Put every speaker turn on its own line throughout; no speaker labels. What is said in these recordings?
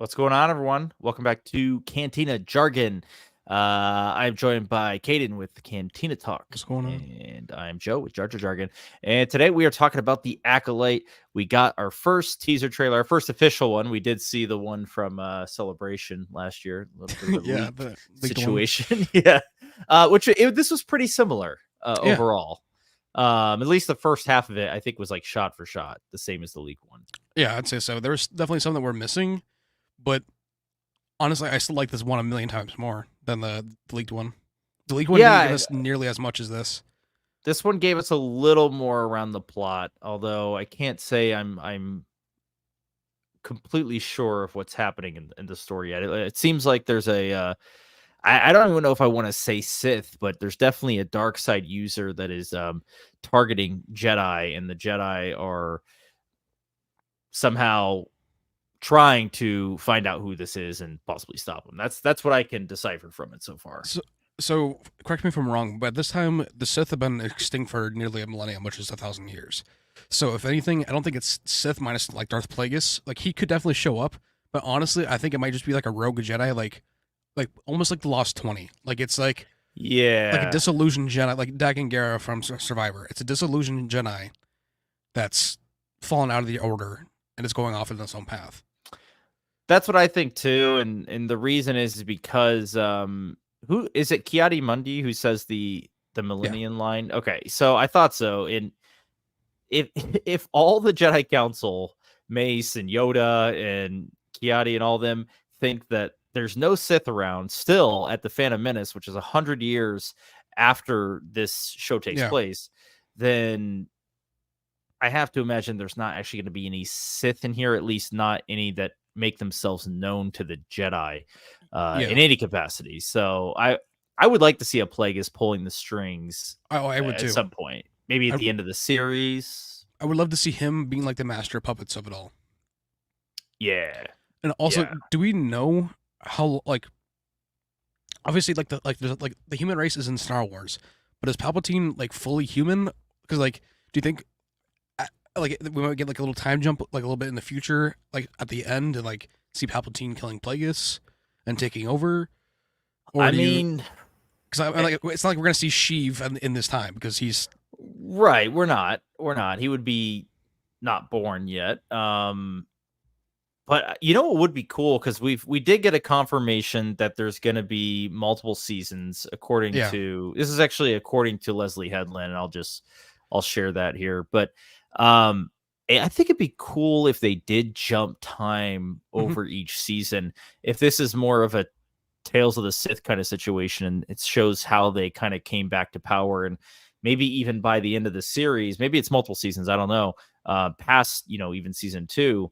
What's going on, everyone? Welcome back to Cantina Jargon. I'm joined by Caden with the Cantina Talk.
What's going on?
And I'm Joe with Jargon. And today we are talking about the Acolyte. We got our first teaser trailer, our first official one. We did see the one from Celebration last year. A little bit of a
Yeah,
leak
the
situation. This was pretty similar
Yeah.
overall. At least the first half of it, I think, was like shot for shot, the same as the leak one.
Yeah, I'd say so. There's definitely some that we're missing, but honestly, I still like this one a million times more than the leaked one. The leaked one didn't give us nearly as much as this.
This one gave us a little more around the plot, although I can't say I'm completely sure of what's happening in the story yet. It seems like there's I don't even know if I want to say Sith, but there's definitely a dark side user that is targeting Jedi, and the Jedi are somehow trying to find out who this is and possibly stop him. That's what I can decipher from it so far.
So correct me if I'm wrong, but this time the Sith have been extinct for nearly a millennium, which is 1,000 years. So if anything, I don't think it's Sith minus like Darth Plagueis. Like he could definitely show up, but honestly, I think it might just be like a rogue Jedi, like almost like the Lost 20. Like it's like a disillusioned Jedi, like Dagan Gera from Survivor. It's a disillusioned Jedi that's fallen out of the Order and is going off in its own path.
That's what I think too, and the reason is because who is it? Ki-Adi-Mundi who says the Millennium line? Okay, so I thought so. And if all the Jedi Council, Mace and Yoda and Ki-Adi and all them think that there's no Sith around still at the Phantom Menace, which is 100 years after this show takes place, then I have to imagine there's not actually going to be any Sith in here, at least not any that make themselves known to the Jedi in any capacity. So I would like to see a Plagueis pulling the strings.
I would
at
too.
Some point, maybe at the end of the series.
I would love to see him being like the master of puppets of it all.
Yeah.
And also, do we know how like obviously like the human race is in Star Wars, but is Palpatine like fully human? Because like, do you think like we might get like a little time jump, like a little bit in the future, like at the end, and like see Palpatine killing Plagueis and taking over? Or because like it's not like we're gonna see Sheev in this time because he's
right. We're not. He would be not born yet. But you know what would be cool, because we did get a confirmation that there's going to be multiple seasons according to this is actually according to Leslie Headland, and I'll share that here. But I think it'd be cool if they did jump time over each season. If this is more of a Tales of the Sith kind of situation, and it shows how they kind of came back to power, and maybe even by the end of the series, maybe it's multiple seasons, I don't know, past even season 2,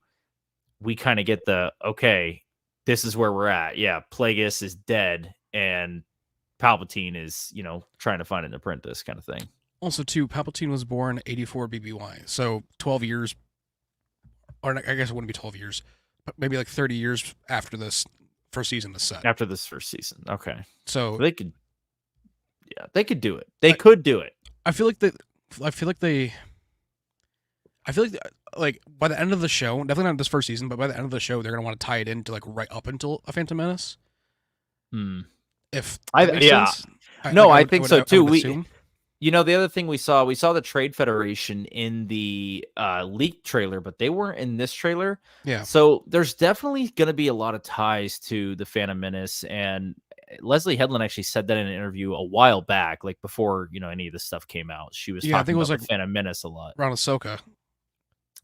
we kind of get okay, this is where we're at. Yeah, Plagueis is dead, and Palpatine is, trying to find an apprentice kind of thing.
Also, too, Palpatine was born 84 BBY, so 12 years, or I guess it wouldn't be 12 years, but maybe like 30 years after this first season is set.
After this first season, okay.
So
they could do it. They could do it.
I feel like like by the end of the show, definitely not this first season, but by the end of the show, they're gonna want to tie it into like right up until a Phantom Menace. If that makes sense.
I think so too. The other thing we saw the Trade Federation in the leaked trailer, but they weren't in this trailer.
Yeah.
So there's definitely going to be a lot of ties to the Phantom Menace, and Leslie Headland actually said that in an interview a while back, like before any of this stuff came out. She was talking
I think it was
about
like
the Phantom Menace a lot.
Around Ahsoka.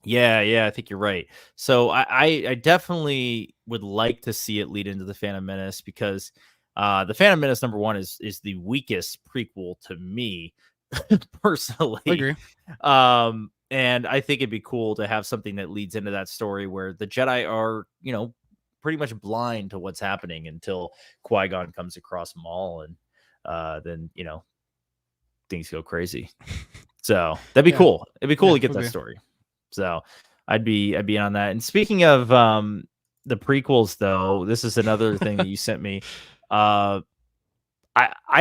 Yeah, I think you're right. So I definitely would like to see it lead into the Phantom Menace, because the Phantom Menace #1 is the weakest prequel to me personally.
I agree.
And I think it'd be cool to have something that leads into that story where the Jedi are, pretty much blind to what's happening until Qui-Gon comes across Maul, and then things go crazy. So that'd be cool. It'd be cool to get that story. So I'd be in on that. And speaking of the prequels, though, this is another thing that you sent me. I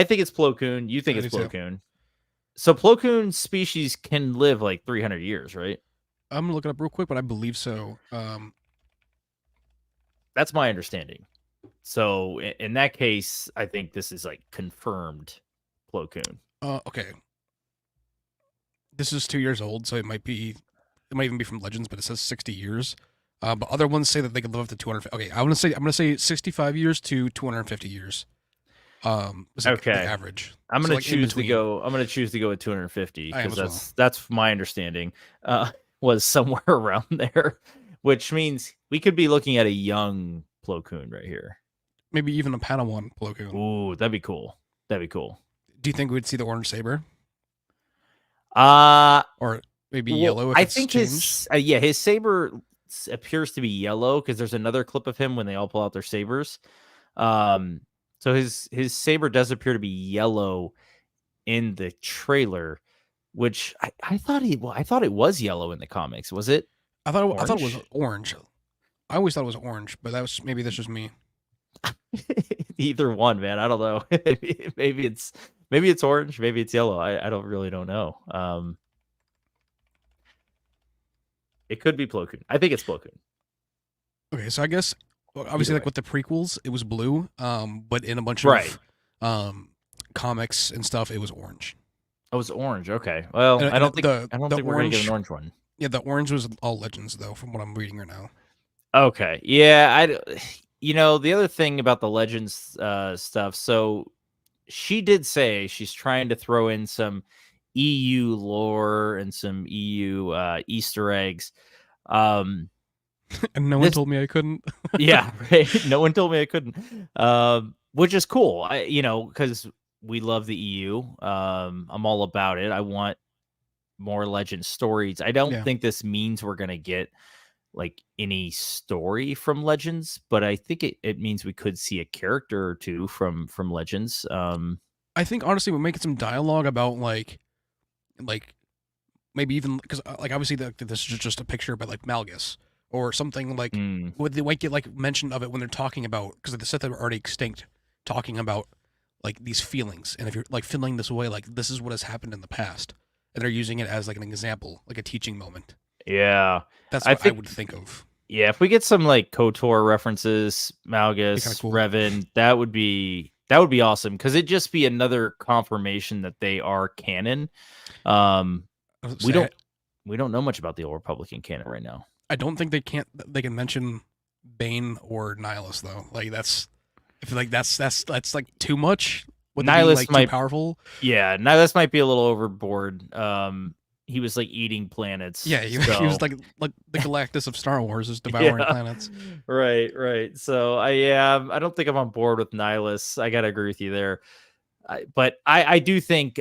think it's Plo Koon. You think it's Plo Koon. So Plo Koon's species can live like 300 years, right?
I'm gonna look it up real quick, but I believe so.
That's my understanding. So in that case, I think this is like confirmed Plo Koon.
Okay. This is 2 years old, so it might even be from Legends, but it says 60 years. But other ones say that they could live up to 200. Okay, I'm gonna say 65 years to 250 years. Is like the
Okay.
average.
I'm
So
gonna
like in
choose to
between.
go. I'm gonna choose to go with 250
I am
because
as well.
that's my understanding. Was somewhere around there, which means we could be looking at a young Plo Koon right here.
Maybe even a Padawan Plo Koon.
Ooh, that'd be cool. That'd be cool.
Do you think we'd see the orange saber?
Uh
Or maybe
well,
yellow if
I
it's
think
changed?
his saber appears to be yellow because there's another clip of him when they all pull out their sabers. Um, so his saber does appear to be yellow in the trailer, which I thought it was yellow in the comics. Was it
I thought it was
orange?
orange. I always thought it was orange, but maybe that's just me.
Either one, man. I don't know. maybe it's orange, maybe it's yellow. I don't know. It could be Plo Koon. I think it's Plo Koon.
Okay, so I guess obviously like with the prequels, it was blue. But in a bunch
Right.
of comics and stuff, it was orange.
Oh, it was orange. Okay. Well,
And
I don't think
the
we're gonna get
orange,
an orange one.
yeah, the orange was all Legends though, from what I'm reading right now.
Okay. Yeah, the other thing about the Legends stuff, so she did say she's trying to throw in some EU lore and some EU Easter eggs. Um
And no one told me I couldn't.
Yeah, right. No one told me I couldn't. Which is cool. Because we love the EU. I'm all about it. I want more Legend stories. I don't
Yeah.
think this means we're gonna get like any story from Legends, but I think it means we could see a character or two from Legends.
I think honestly, we're making some dialogue about like maybe even because like obviously this is just a picture, but like Malgus or something like
mm,
they might get like mention of it when they're talking about because the Sith are already extinct, talking about like these feelings, and if you're like feeling this way, like this is what has happened in the past, and they're using it as like an example, like a teaching moment.
yeah,
That's
I
what I
think
would think of.
yeah. If we get some like KOTOR references,
Be kind of
Malgus,
cool.
Revan, that would be awesome because it'd just be another confirmation that they are canon. Um, we
Say,
don't know much about the Old Republican canon right now.
I don't think they can mention Bane or Nihilus though. Like that's I feel like that's like too much. With it being
Nihilus
like too
might,
powerful.
yeah, Nihilus might be a little overboard. He was like eating planets.
Yeah, he was
So
like the Galactus of Star Wars, is devouring
yeah,
planets.
right. So I don't think I'm on board with Nihilus. I gotta agree with you there. But I do think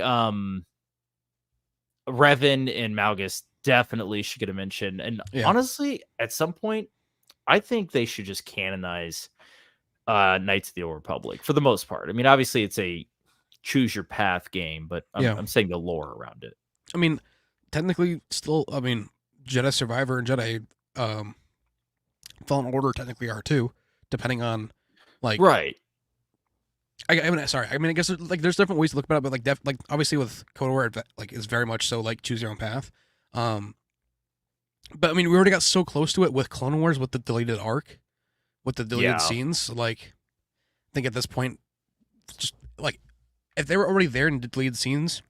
Revan and Malgus definitely should get a mention. And
Yeah,
honestly, at some point, I think they should just canonize Knights of the Old Republic for the most part. I mean, obviously it's a choose your path game, but
yeah.
I'm saying the lore around it.
I mean, technically, still, I mean, Jedi Survivor and Jedi Fallen Order technically are too, depending on like.
Right.
I mean, sorry. I mean, I guess like there's different ways to look at it, but like obviously with KOTOR, like is very much so like choose your own path. Um, but I mean, we already got so close to it with Clone Wars with the deleted arc, with the deleted
Yeah.
scenes. So, like, I think at this point, just like if they were already there in the deleted scenes,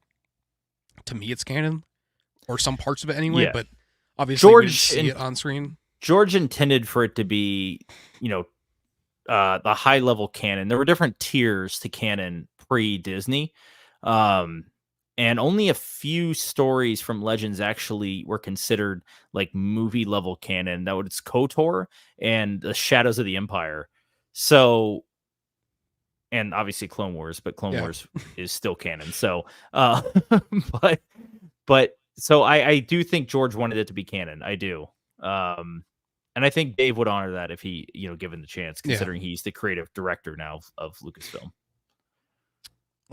to me it's canon, or some parts of it anyway.
Yeah.
But obviously, we didn't
George
see it on screen.
George intended for it to be, the high level canon. There were different tiers to canon pre Disney. And only a few stories from Legends actually were considered like movie level canon. That was KOTOR and the Shadows of the Empire. So, and obviously Clone Wars, but Clone Wars is still canon. So, but so I do think George wanted it to be canon. I do. And I think Dave would honor that if he, given the chance, considering he's the creative director now of Lucasfilm.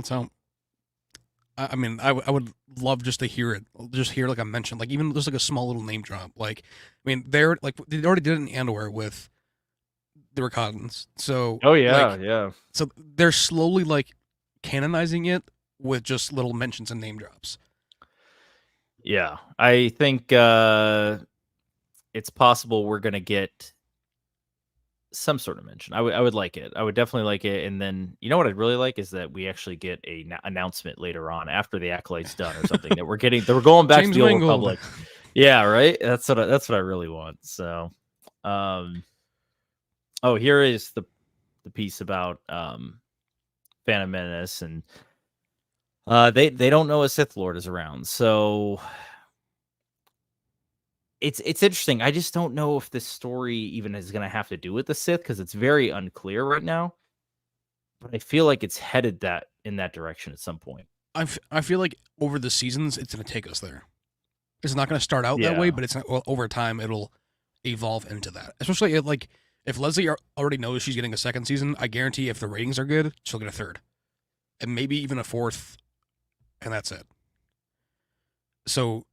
So, I mean, I would love just to hear it, just hear like I mentioned, like even just like a small little name drop. Like, I mean, they're like they already did it in Andor with the Recordants. So,
oh yeah,
like,
yeah.
So they're slowly like canonizing it with just little mentions and name drops.
Yeah, I think it's possible we're gonna get some sort of mention. I would like it. I would definitely like it. And then you know what I'd really like is that we actually get a announcement later on after the Acolyte's done or something that we're going back to
James
the Old
Mangold.
Republic. Yeah, right. That's what I really want. So, oh, here is the piece about Phantom Menace, and they don't know a Sith Lord is around. So it's interesting. I just don't know if this story even is going to have to do with the Sith because it's very unclear right now. But I feel like it's headed in that direction at some point.
I feel like over the seasons, it's going to take us there. It's not going to start out that way,
Yeah.
but it's not, well, over time it'll evolve into that. Especially if Leslie already knows she's getting a second season, I guarantee if the ratings are good, she'll get a third, and maybe even a fourth, and that's it. So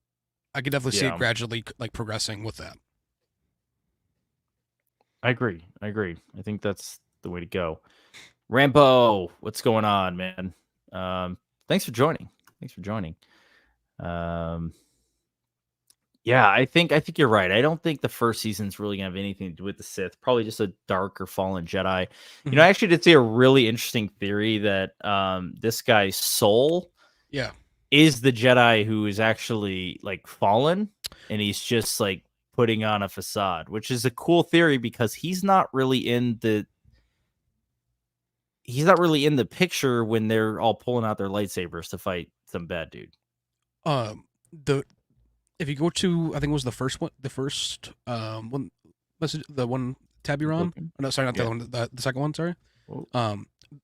I could definitely see it gradually like progressing with that.
I agree. I think that's the way to go. Rambo, what's going on, man? Thanks for joining. Yeah, I think you're right. I don't think the first season's really gonna have anything to do with the Sith. Probably just a dark or fallen Jedi.
Mm-hmm.
You know, I actually did see a really interesting theory that this guy Soul, is the Jedi who is actually like fallen, and he's just like putting on a facade, which is a cool theory because he's not really in the picture when they're all pulling out their lightsabers to fight some bad dude.
If you go to, I think it was the first one, the one tab you're on. No, sorry, not the one, the second one. Sorry.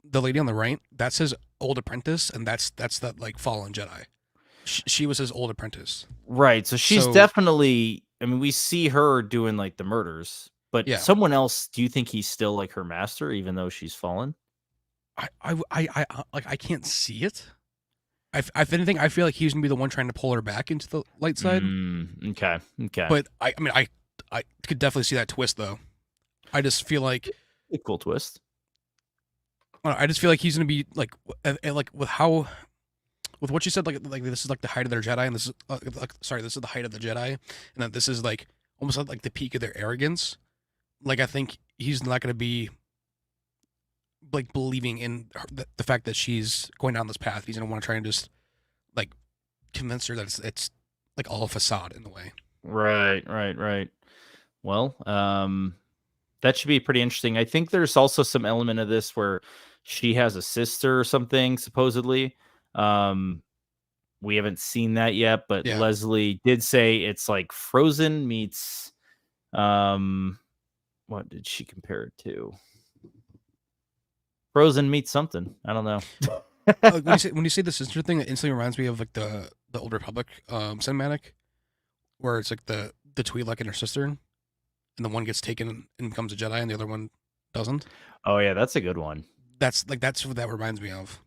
The lady on the right, that's his old apprentice, and that's that like fallen Jedi. She was his old apprentice.
Right. So she's definitely. I mean, we see her doing like the murders, but someone else. Do you think he's still like her master, even though she's fallen?
I can't see it. If anything, I feel like he's gonna be the one trying to pull her back into the light side.
Okay.
But I mean, I could definitely see that twist though. I just feel like
a cool twist.
I just feel like he's gonna be like with what you said, like this is like the height of their Jedi, and this is this is the height of the Jedi, and that this is like almost like the peak of their arrogance. Like I think he's not gonna be like believing in the fact that she's going down this path. He's gonna want to try and just like convince her that it's like all a facade in the way.
Right. Well, that should be pretty interesting. I think there's also some element of this where she has a sister or something, supposedly. We haven't seen that yet, but Leslie did say it's like Frozen meets what did she compare it to? Frozen meets something. I don't know.
when you say the sister thing, it instantly reminds me of like the Old Republic cinematic, where it's like the Twi'lek and her sister, and the one gets taken and becomes a Jedi, and the other one doesn't.
Oh yeah, that's a good one.
That's what that reminds me of.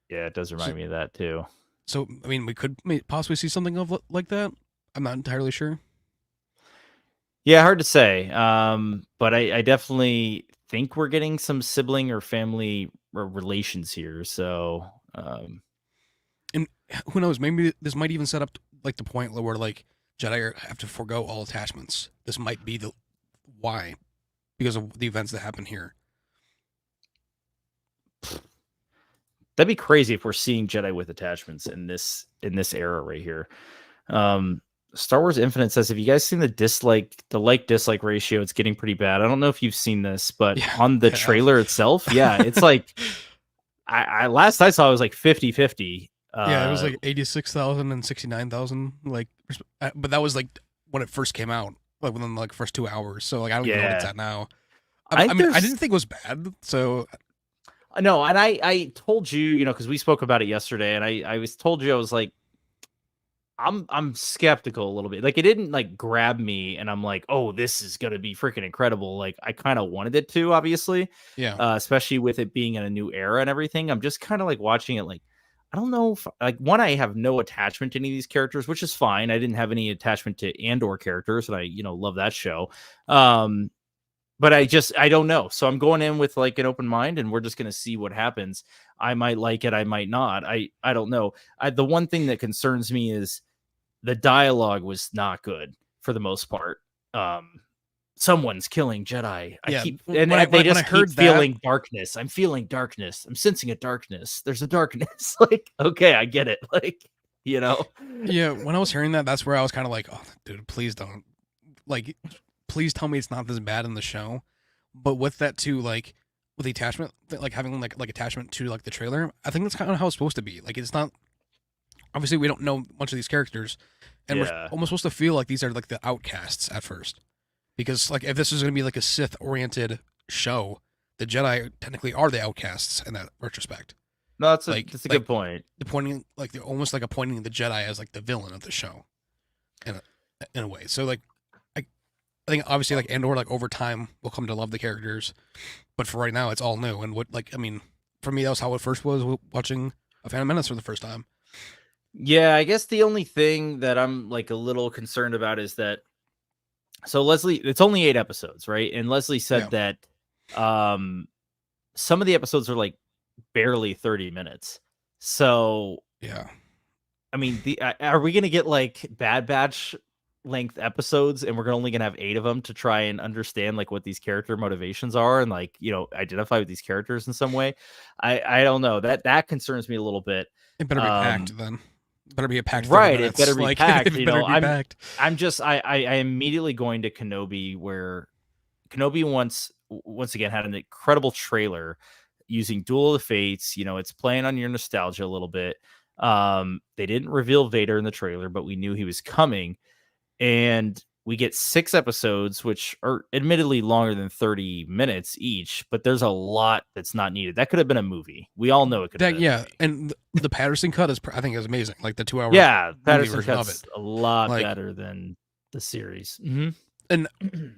Yeah, it does remind me of that too.
So I mean, we could possibly see something of like that. I'm not entirely sure.
Yeah, hard to say. But I definitely think we're getting some sibling or family relations here. So,
and who knows? Maybe this might even set up like the point where like Jedi have to forego all attachments. This might be the why, because of the events that happen here.
That'd be crazy if we're seeing Jedi with attachments in this era right here. Star Wars Infinite says, have you guys seen the like-dislike ratio? It's getting pretty bad. I don't know if you've seen this, but on the trailer itself, it's like, I last I saw it was like 50-50.
It was like 86,000 and 69,000. Like, but that was like when it first came out, like within like first 2 hours. So like, I don't even know what it's at now. I mean, I didn't think it was bad. So
no, and I told you, because we spoke about it yesterday, and I was told you, I was like, I'm skeptical a little bit. Like, it didn't like grab me, and I'm like, oh, this is gonna be freaking incredible. Like, I kind of wanted it to, obviously, especially with it being in a new era and everything. I'm just kind of like watching it, like, I don't know if, like, one, I have no attachment to any of these characters, which is fine. I didn't have any attachment to Andor characters, and I love that show. But I don't know. So I'm going in with like an open mind, and we're just going to see what happens. I might like it. I might not. I don't know. The one thing that concerns me is the dialogue was not good for the most part. someone's killing Jedi. I
Yeah,
keep
when
and they
when I
just keep
heard that,
feeling darkness. I'm feeling darkness. I'm sensing a darkness. There's a darkness. Like, okay, I get it. Like, you know.
yeah, when I was hearing that, that's where I was kind of like, oh, dude, please don't, like, please tell me it's not this bad in the show. But with that too, like, with the attachment, like having like attachment to like the trailer, I think that's kind of how it's supposed to be. Like, it's not, obviously we don't know much of these characters, and we're
Yeah.
almost supposed to feel like these are like the outcasts at first, because like if this is going to be like a Sith oriented show, the Jedi technically are the outcasts in that retrospect.
No, that's a
Like
good point.
the pointing, like they're almost like appointing the Jedi as like the villain of the show, in a way. So like I think obviously like Andor, like over time we'll come to love the characters, but for right now it's all new. And what, like, I mean, for me that was how it first was watching A Phantom Menace for the first time.
Yeah, I guess the only thing that I'm like a little concerned about is that so Leslie, it's only 8 episodes, right? And Leslie
Yeah,
said that um some of the episodes are like barely 30 minutes. So,
yeah,
I mean, are we going to get like Bad Batch length episodes and we're only going to have 8 of them to try and understand like what these character motivations are and like, identify with these characters in some way? I don't know. That concerns me a little bit.
it better be packed then. It better be a packed 30
Right, it
minutes.
better be
Like
packed,
it better be packed.
I'm just I immediately going to Kenobi, where Kenobi once again had an incredible trailer using Duel of the Fates. It's playing on your nostalgia a little bit. They didn't reveal Vader in the trailer, but we knew he was coming, and we get 6 episodes, which are admittedly longer than 30 minutes each, but there's a lot that's not needed. That could have been a movie. We all know it could have
That,
been a
yeah,
movie.
and the Patterson cut is I think is amazing. Like the 2 hour
Yeah,
movie
Patterson
version of
Cut's
it.
a lot
Like,
better than the series. Mm-hmm.
and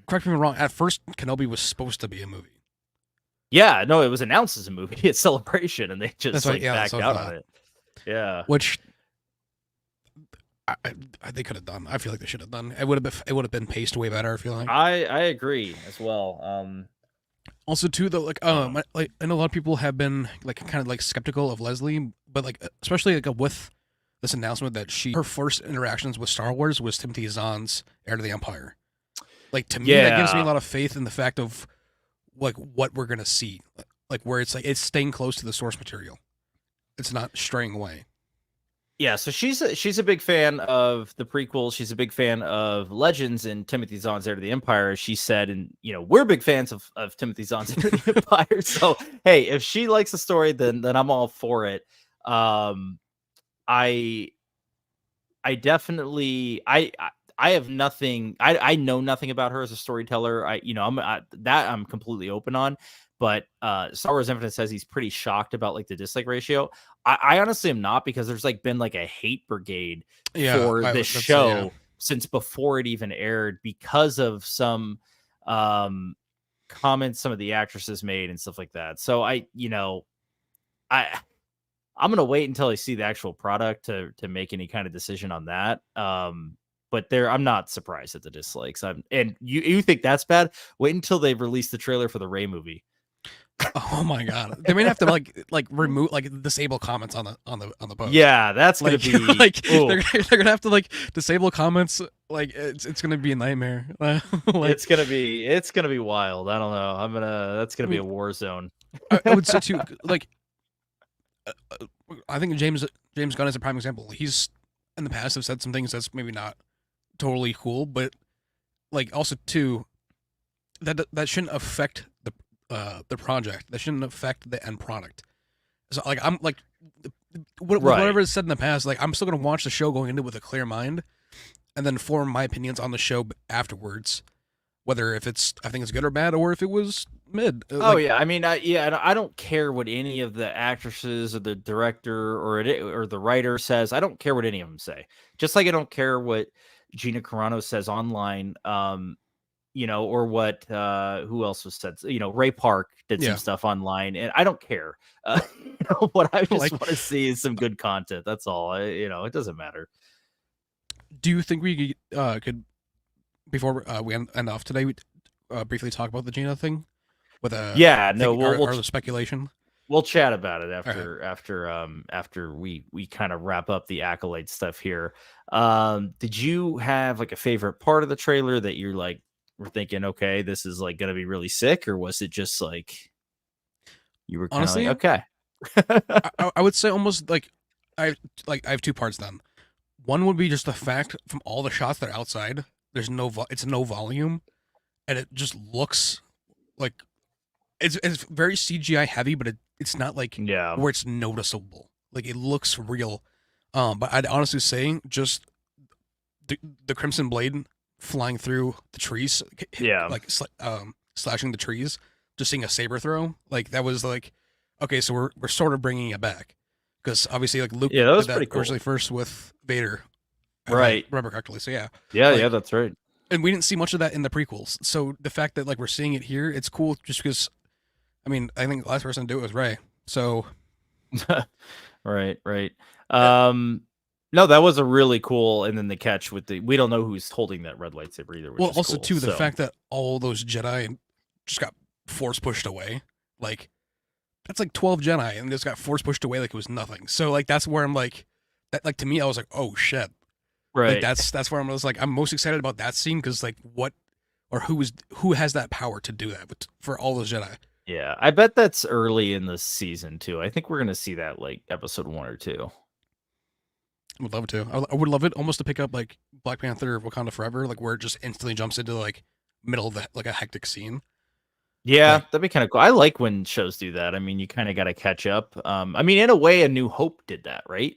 correct me if I'm wrong. At first, Kenobi was supposed to be a movie.
Yeah, no, it was announced as a movie at Celebration, and they just
That's right. Yeah,
backed out on it. Yeah,
which they could have done. I feel like they should have done. It would have been paced way better. I feel like.
I agree as well.
Also, too, though, like like I know a lot of people have been like kind of like skeptical of Leslie, but like especially like with this announcement that her first interactions with Star Wars was Timothy Zahn's Heir to the Empire. Like, to me, that gives me a lot of faith in the fact of like what we're gonna see, like where it's like it's staying close to the source material. It's not straying away.
Yeah, so she's a big fan of the prequel. She's a big fan of Legends and Timothy Zahn's Heir to the Empire, as she said, and we're big fans of Timothy Zahn's Heir to the Empire. So hey, if she likes the story, then I'm all for it. I definitely I have nothing. I know nothing about her as a storyteller. I'm completely open on. But Star Wars Infinite says he's pretty shocked about like the dislike ratio. I honestly am not, because there's like been like a hate brigade for this show since before it even aired, because of some comments some of the actresses made and stuff like that. So I'm gonna wait until I see the actual product to make any kind of decision on that. But I'm not surprised at the dislikes. And you think that's bad? Wait until they release the trailer for the Rey movie.
Oh my god, they may have to like remove, like, disable comments on the post.
Yeah, that's gonna be
like they're gonna have to like disable comments. Like it's gonna be a nightmare. Like,
it's gonna be wild. I don't know. That's gonna be a war zone.
I would say too, like, I think James Gunn is a prime example. He's in the past have said some things that's maybe not totally cool, but like also too, that shouldn't affect the project. That shouldn't affect the end product. So like I'm like whatever is said in the past, like I'm still gonna watch the show going into it with a clear mind, and then form my opinions on the show afterwards, whether if I think it's good or bad, or if it was mid.
Yeah, I mean, I don't care what any of the actresses or the director or the writer says. I don't care what any of them say. Just like I don't care what Gina Carano says online. Or what who else was said? Ray Park did some stuff online, and I don't care. What I just want to see is some good content. That's all. It doesn't matter.
Do you think we could, before we end off today, briefly talk about the Gina thing? With we'll speculation.
We'll chat about it after we kind of wrap up the Acolyte stuff here. Did you have like a favorite part of the trailer that you're like, were thinking, okay, this is like going to be really sick, or was it just like you were kind of
Honestly,
like, okay?
I would say almost I have two parts then. One would be just the fact from all the shots that are outside, there's it's no volume, and it just looks like it's very CGI heavy, but it's not like
Yeah.
where it's noticeable. Like it looks real. But I'd honestly say just the Crimson Blade flying through the trees,
Yeah.
like slashing the trees, just seeing a saber throw, like that was like, okay, so we're sort of bringing it back because obviously like Luke
Yeah, that was
did that
pretty cool.
originally first with Vader, if
Right.
I remember correctly. So yeah,
Yeah,
like,
yeah, that's right.
and we didn't see much of that in the prequels. So the fact that like we're seeing it here, it's cool just because. I mean, I think the last person to do it was Ray. So
right, right.
uh,
No, that was a really cool, and then the catch with we don't know who's holding that red lightsaber either, which
well,
is
also
cool.
too the
So,
fact that all those Jedi just got force pushed away, like that's like 12 Jedi and just got force pushed away like it was nothing. So like that's where I'm like, that like to me I was like, oh shit, like
right.
that's where I'm just like I'm most excited about that scene because like what or who has that power to do that for all those Jedi.
Yeah, I bet that's early in the season too. I think we're gonna see that like episode 1 or 2.
I would love to. I would love it almost to pick up like Black Panther Wakanda Forever, like where it just instantly jumps into like middle of the, like a hectic scene.
Yeah,
Like,
that'd be kind of cool. I like when shows do that. I mean, you kind of got to catch up. I mean, in a way, A New Hope did that, right?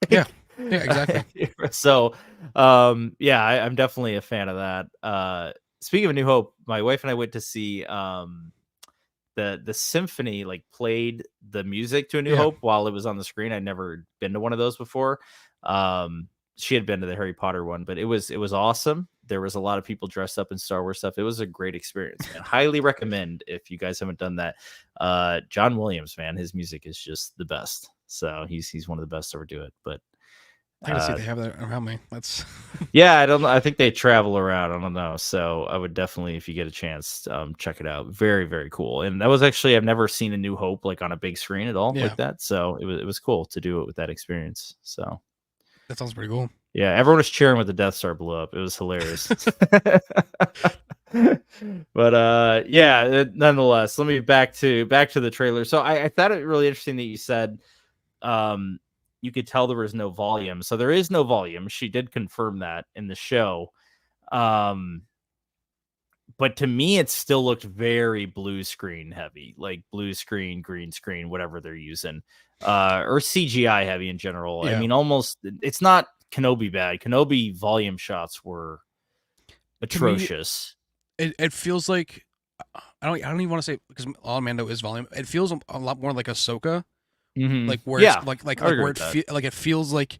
yeah, yeah, exactly.
So, yeah, I'm definitely a fan of that. Speaking of A New Hope, my wife and I went to see the symphony like played the music to A New
Yeah,
Hope while it was on the screen. I'd never been to one of those before. She had been to the Harry Potter one, but it was awesome. There was a lot of people dressed up in Star Wars stuff. It was a great experience, man. Highly recommend if you guys haven't done that. John Williams, man, his music is just the best. So he's one of the best to ever do it. But
I gotta see if they have that around me. That's
yeah, I don't know. I think they travel around. I don't know. So I would definitely, if you get a chance, check it out. Very, very cool. And that was actually, I've never seen A New Hope like on a big screen at all
yeah,
like that. So it was cool to do it with that experience. So
that sounds pretty cool.
yeah, everyone was cheering when the Death Star blew up. It was hilarious. But yeah, nonetheless, let me back to the trailer. So I thought it really interesting that you said you could tell there was no volume. So there is no volume. She did confirm that in the show. But to me, it still looked very blue screen heavy, like blue screen, green screen, whatever they're using, or CGI heavy in general.
Yeah.
I mean, almost, it's not Kenobi bad. Kenobi volume shots were atrocious.
It feels like I don't even want to say because all Mando is volume. It feels a lot more like Ahsoka, like where
Yeah,
it's like
I agree
where
with that.
like it feels like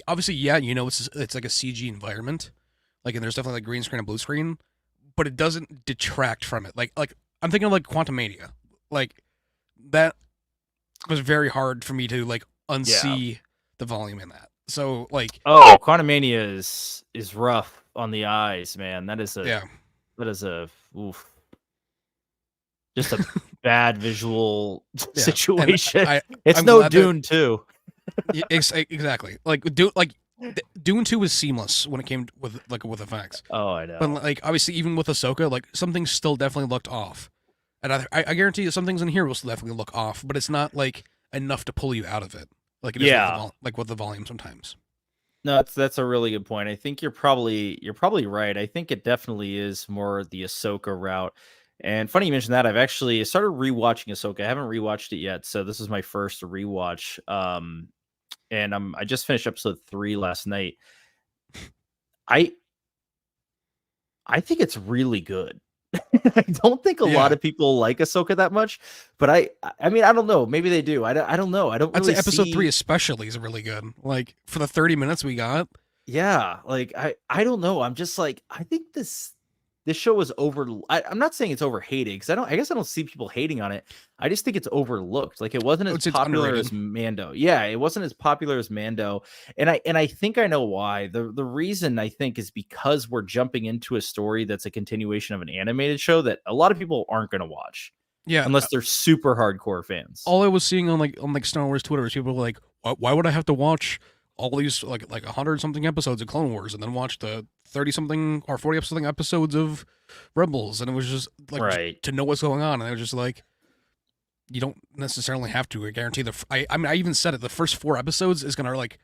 obviously yeah, you know it's like a CG environment, like and there's definitely like green screen and blue screen, but it doesn't detract from it. Like I'm thinking of like Quantumania, like that was very hard for me to like unsee the volume in that. So like
Oh, Quantumania is rough on the eyes, man. That is
yeah,
oof, just a bad visual
yeah.
situation.
And
It's
I'm
no
glad that-
Dune 2.
Exactly. Dune 2 was seamless when it came with effects.
Oh, I know.
But like obviously even with Ahsoka, like some things still definitely looked off. And I guarantee you some things in here will still definitely look off, but it's not like enough to pull you out of it. Like it is with the volume sometimes.
No, that's a really good point. I think you're probably right. I think it definitely is more the Ahsoka route. And funny you mentioned that. I've actually started rewatching Ahsoka. I haven't rewatched it yet, so this is my first rewatch. And I just finished episode 3 last night. I think it's really good. I don't think a lot of people like Ahsoka that much, but I mean, I don't know. Maybe they do. I don't know. I don't
I'd
really
say episode 3 especially is really good. Like for the 30 minutes we got.
Yeah, like I don't know. I'm just like, I think this show was I'm not saying it's overhated because I guess I don't see people hating on it. I just think it's overlooked. Like it wasn't as popular as Mando. Yeah, it wasn't as popular as Mando. And I think I know why. The reason I think is because we're jumping into a story that's a continuation of an animated show that a lot of people aren't going to watch.
Yeah,
unless they're super hardcore fans.
All I was seeing on Star Wars Twitter is people were like, why would I have to watch all these like 100 something episodes of Clone Wars, and then watch the 30 something or 40 something episodes of Rebels, and it was just like
Right.
to know what's going on, and it was just like you don't necessarily have to. I guarantee I mean, I even said it. The first 4 episodes is gonna like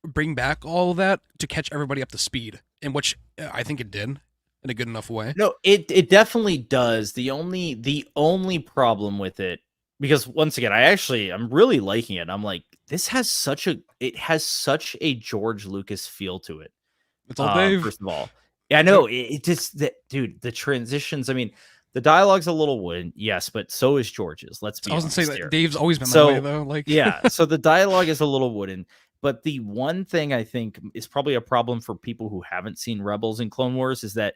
bring back all of that to catch everybody up to speed, in which I think it did in a good enough way.
No, it definitely does. The only problem with it, because once again, I'm really liking it. I'm like, this has such a George Lucas feel to it.
It's all Dave.
First of all, yeah, I know it just that, dude. The transitions. I mean, the dialogue's a little wooden, yes, but so is George's. Let's be
I was
honest.
gonna say that
Here.
Dave's always been that way though. Like,
Yeah, so the dialogue is a little wooden, but the one thing I think is probably a problem for people who haven't seen Rebels and Clone Wars is that,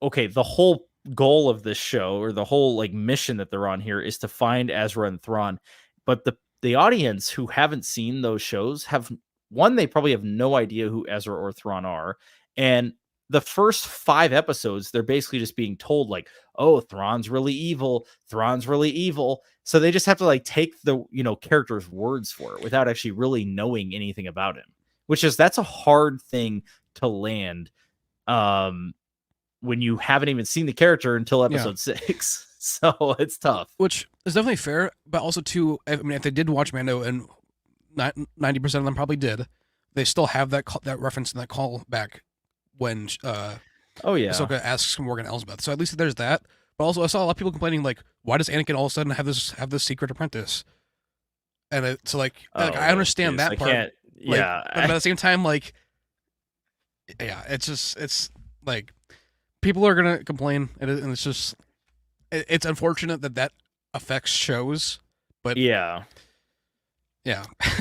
okay, the whole goal of this show, or the whole like mission that they're on here, is to find Ezra and Thrawn, but the audience who haven't seen those shows have, one, they probably have no idea who Ezra or Thrawn are, and the first 5 episodes they're basically just being told like, oh, Thrawn's really evil, so they just have to like take the character's words for it without actually really knowing anything about him, that's a hard thing to land when you haven't even seen the character until episode 6. So it's tough.
Which is definitely fair, but also too, I mean, if they did watch Mando, and 90% of them probably did, they still have that reference and that call back when Ahsoka asks Morgan Elsbeth. So at least there's that. But also, I saw a lot of people complaining like, why does Anakin all of a sudden have this secret apprentice? And it's like I understand that part. But at the same time, like, yeah, it's like people are gonna complain, and it's just it's unfortunate that affects shows, but yeah.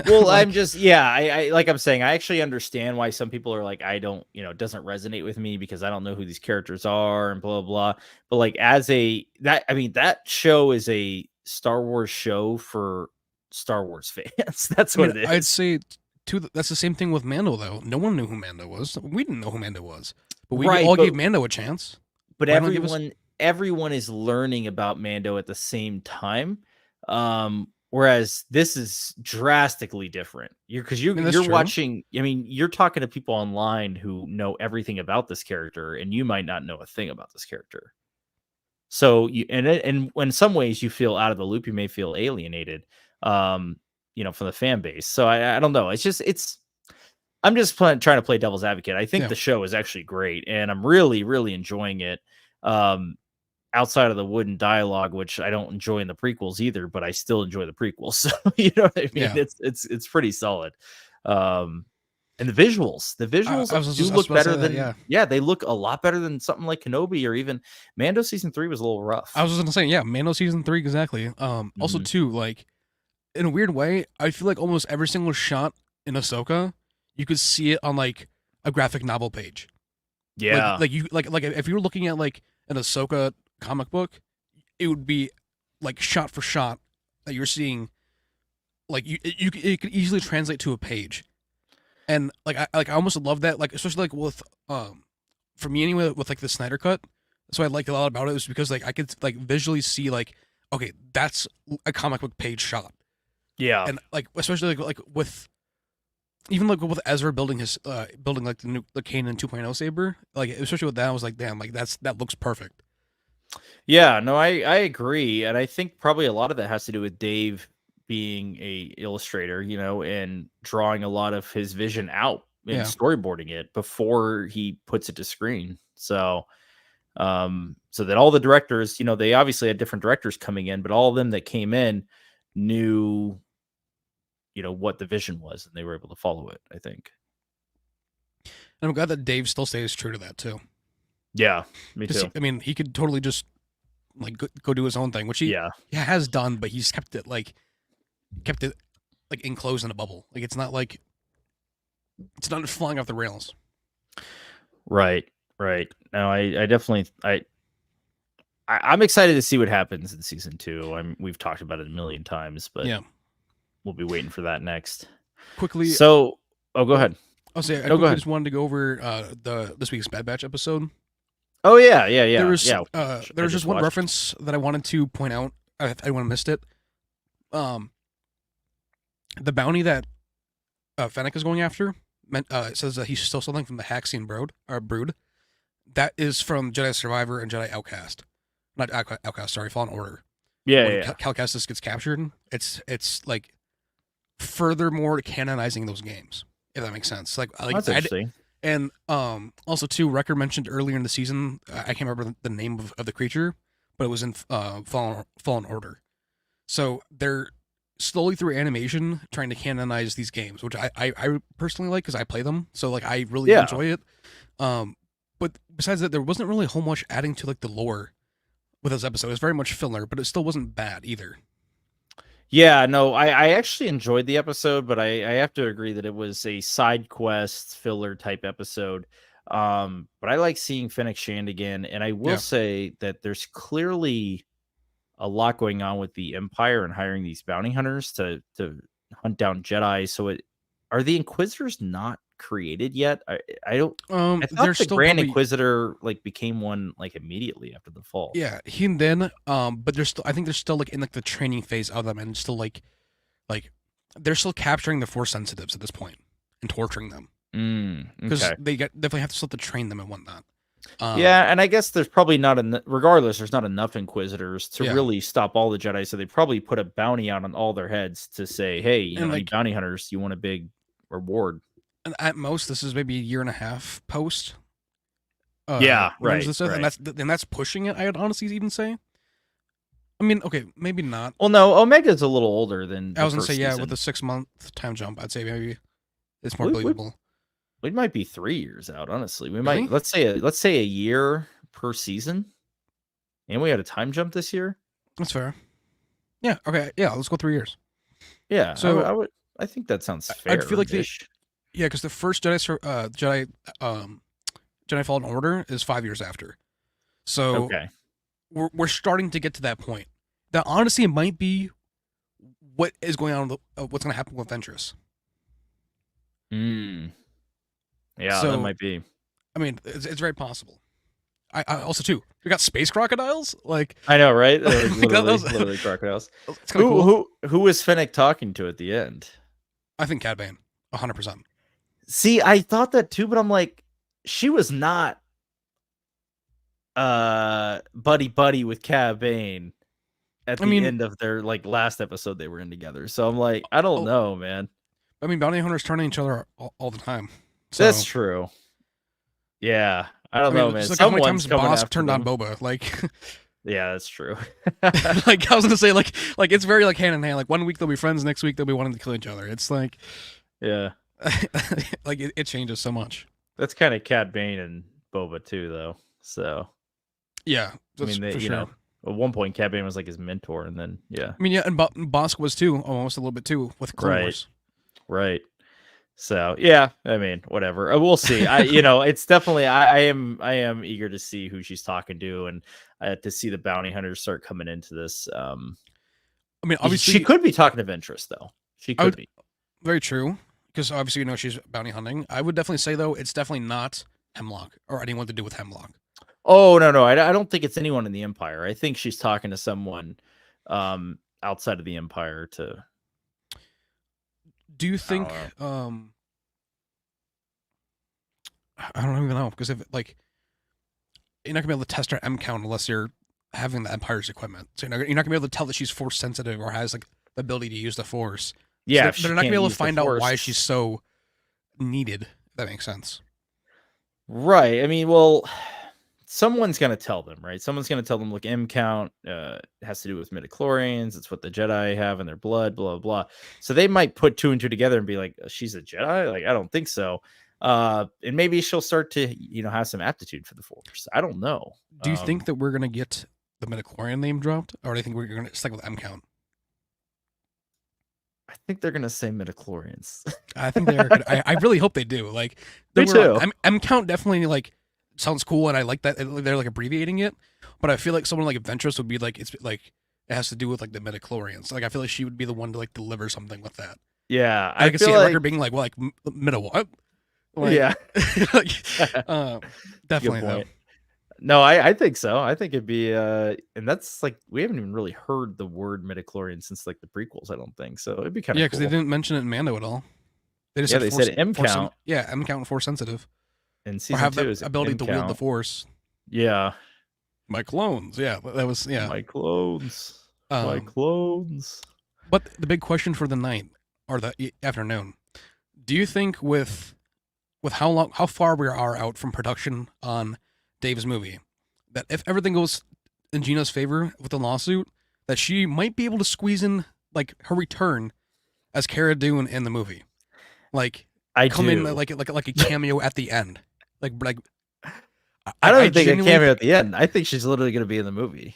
Well, like, I'm just I like I'm saying, I actually understand why some people are like, I don't, it doesn't resonate with me because I don't know who these characters are and blah blah. But like that show is a Star Wars show for Star Wars fans. That's what it is.
I'd say too. That's the same thing with Mando though. No one knew who Mando was. We didn't know who Mando was, but we all gave Mando a chance.
But everyone is learning about Mando at the same time. Whereas this is drastically different. You're watching. I mean, you're talking to people online who know everything about this character, and you might not know a thing about this character. So and in some ways you feel out of the loop. You may feel alienated, from the fan base. So I don't know. I'm just trying to play devil's advocate. I think the show is actually great, and I'm really, really enjoying it. Outside of the wooden dialogue, which I don't enjoy in the prequels either, but I still enjoy the prequels. So you know what I mean? Yeah. It's pretty solid. And the visuals look better than they look a lot better than something like Kenobi, or even Mando season 3 was a little rough.
I was just gonna say, Mando season 3 exactly. Also too, like in a weird way, I feel like almost every single shot in Ahsoka, you could see it on like a graphic novel page.
Yeah,
like if you were looking at like an Ahsoka comic book, it would be like shot for shot that you're seeing, like it could easily translate to a page, and I almost love that, like especially like with for me anyway, with like the Snyder cut. That's what I liked a lot about it, was because like I could like visually see like, okay, that's a comic book page shot.
Yeah,
and like especially like with even like with Ezra building his building like the Kanan 2.0 saber, like especially with that, I was like, damn, like that looks perfect.
Yeah, no, I agree, and I think probably a lot of that has to do with Dave being a illustrator, and drawing a lot of his vision out and storyboarding it before he puts it to screen. So, so that all the directors, they obviously had different directors coming in, but all of them that came in knew, what the vision was, and they were able to follow it, I think.
And I'm glad that Dave still stays true to that too.
Yeah, me too.
I mean, he could totally just like go do his own thing, which he has done, but he's kept it like enclosed in a bubble. Like it's not flying off the rails.
Right. No, I definitely I'm excited to see what happens in season 2. We've talked about it a million times, but we'll be waiting for that next.
Quickly.
So, go ahead.
I'll say I just wanted to go over this week's Bad Batch episode.
Oh yeah.
There was just one reference that I wanted to point out. I missed it. The bounty that Fennec is going after. It says that he stole something from the Haxian brood. That is from Jedi Survivor and Jedi Outcast. Not Outcast, sorry, Fallen Order.
Yeah,
When
yeah.
Cal Kestis gets captured, it's like furthermore canonizing those games, if that makes sense.
That's interesting.
And also too, Wrecker mentioned earlier in the season, I can't remember the name of the creature, but it was in Fallen Order. So they're slowly through animation trying to canonize these games, which I personally like because I play them. So like I really enjoy it. But besides that, there wasn't really a whole much adding to like the lore with this episode. It was very much filler, but it still wasn't bad either.
Yeah, no, I actually enjoyed the episode, but I have to agree that it was a side quest filler type episode. But I like seeing Fennec Shand again, and I will say that there's clearly a lot going on with the Empire and hiring these bounty hunters to hunt down Jedi. So are the Inquisitors not created yet? I don't. I thought the Grand Inquisitor like became one like immediately after the fall.
Yeah, he and then but there's still, I think they're still like in like the training phase of them, and still like they're still capturing the Force sensitives at this point and torturing them because they definitely have to still to train them and whatnot.
Yeah, and I guess there's probably not regardless, there's not enough Inquisitors to really stop all the Jedi, so they probably put a bounty out on all their heads to say, hey, you know, like, bounty hunters, you want a big reward.
And at most, this is maybe a year and a half post.
Yeah, right,
and that's pushing it, I would honestly even say. I mean, okay, maybe not.
Well, no, Omega's a little older than
I was going to say,
season.
With the 6-month time jump, I'd say maybe it's more believable.
We might be 3 years out, honestly. We might let's say a year per season. And we had a time jump this year.
That's fair. Yeah, okay. Yeah, let's go 3 years.
Yeah. So I think that sounds fair.
I'd feel like because the first Jedi Fallen Order is 5 years after. So
okay.
We're starting to get to that point. That honestly it might be what is going on what's going to happen with Ventress.
Yeah, that might be.
I mean, it's very possible. I also too. We got space crocodiles. Like
I know, right? Literally crocodiles. It's kind of cool. Who was Fennec talking to at the end?
I think Cad Bane, 100%.
See, I thought that too, but I'm like, she was not buddy with Cad Bane at the end of their like last episode they were in together. So I'm like, I don't know, man.
I mean, bounty hunters turn on each other all the time. So.
That's true. Yeah, I don't know, man.
Like how many times Bosk turned on Boba? Like,
yeah, that's true.
Like I was gonna say, like it's very like hand in hand. Like one week they'll be friends, next week they'll be wanting to kill each other. It's like,
yeah,
like it changes so much.
That's kind of Cad Bane and Boba too, though. So,
yeah,
I mean, you know, at one point Cad Bane was like his mentor, and then I
mean, yeah, and Bosk was too, almost a little bit too with Clone Wars.
Right. So yeah, I mean, whatever. We'll see. It's definitely. I am eager to see who she's talking to, and to see the bounty hunters start coming into this. I
mean, obviously,
she could be talking to Ventress, though. She could be.
Very true, because obviously, she's bounty hunting. I would definitely say though, it's definitely not Hemlock or anyone to do with Hemlock.
Oh no, I don't think it's anyone in the Empire. I think she's talking to someone outside of the Empire to.
Do you think? I don't even know, because if like you're not gonna be able to test her M count unless you're having the Empire's equipment. So you're not gonna be able to tell that she's Force sensitive or has like the ability to use the Force.
Yeah,
so they're not gonna be able to find out why she's so needed. If that makes sense.
Right. I mean, well, someone's gonna tell them, right? Someone's gonna tell them, look, M count has to do with midichlorians. It's what the Jedi have in their blood, blah blah. So they might put 2 and 2 together and be like, she's a Jedi? Like, I don't think so. And maybe she'll start to, have some aptitude for the Force. I don't know.
Do you think that we're gonna get the midichlorian name dropped, or do you think we're gonna stick with M count?
I think they're gonna say midichlorians.
I think they are. I really hope they do. Like,
me too.
M count definitely like sounds cool, and I like that they're like abbreviating it. But I feel like someone like Ventress would be like, it's like it has to do with like the midichlorians. Like I feel like she would be the one to like deliver something with that.
Yeah,
I can see a record being like, well, like middle what? Like,
yeah,
definitely though.
No, I think so. I think it'd be and that's like we haven't even really heard the word midichlorian since like the prequels. I don't think so. It'd be kind of
because they didn't mention it in Mando at all. They just
Yeah,
said
they
force,
said M
force
count.
yeah, M count and force sensitive.
In
Or
season
have
2
the
is
ability
M
to wield the
count.
force.
Yeah.
My clones, yeah, that was
My clones. My
Um,
clones.
but the big question for the night or the afternoon, do you think with how far we are out from production on Dave's movie, that if everything goes in Gina's favor with the lawsuit, that she might be able to squeeze in like her return as Cara Dune in the movie, like
I
come in
do.
like a cameo at the end, like
I don't
I
even think a
genuinely
cameo at the end. I think she's literally going to be in the movie.